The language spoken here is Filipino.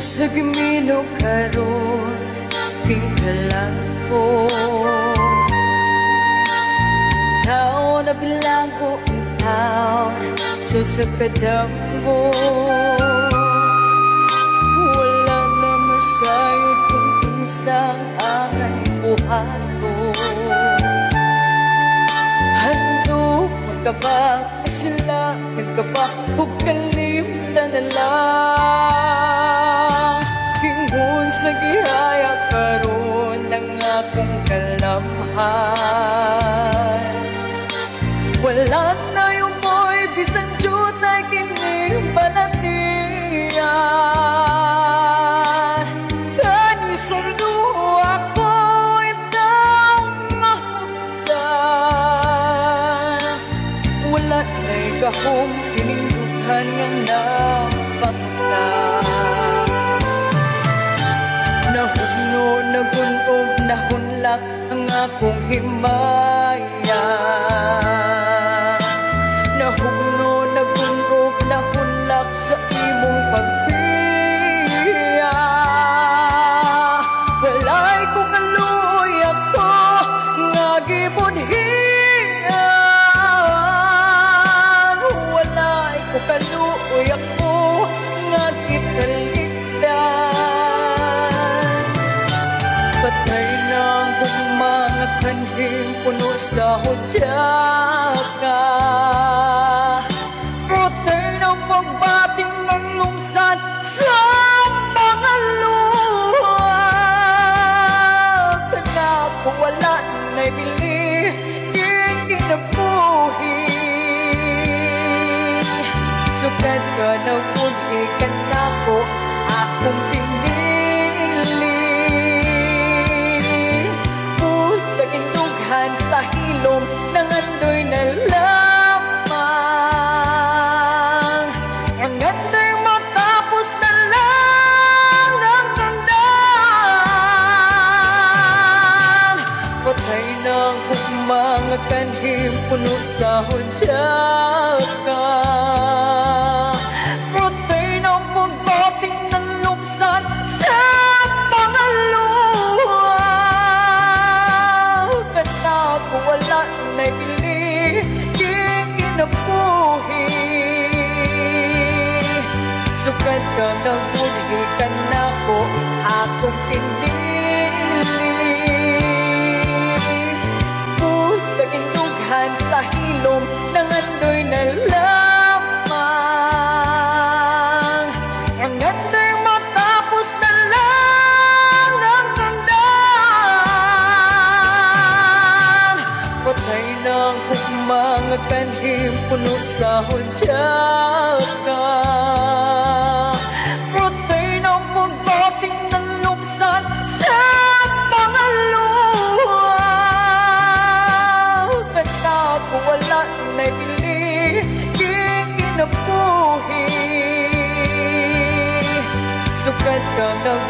sa gimino karon tingkalan ko tao na bilang ko ang tao susagkadam mo wala na masayod kung kusang ang buhat ko handog magkabak sila nagkabak o kalimtan na lang hingun sa gihaya karon ng akong kalamhan wala na yung mo'y bisan jud na kinimbalatian kani sardo ako itang mahusdan wala na'y kahong kinindughan nga napakta nahugno nagunog nahunlak ang akong himaya nahugno nagunog nahunlak sa imong pagbiya walay ko kaluoy ako nga gibudhian walay ko kaluoy ako nga gitalikdan patay na ang mga kanhing puno sa hudyaka patay na pagbating ng lungsad sa mga luha kanako wala na'y bili kinabuhi sukat ka na puti kanako akong pinili sa hilom ng andoy na lamang ang andoy matapos na lang ang tandaan patay ng mga kanhim puno sa hudyaka patay ng pagbating ng luksan sa mga luha ako wala na'y bili kinabuhi sukat ka ng muli ka na ko akong pinili pusta indughan sa hilom ng andoy na lamang ang andoy matapos na lang ang tandaan patay ng mga kanhim puno sa hudyaka patay ng pagbating ng luksan sa mga luha kanako wala na'y bili kinabuhi sukat ka ng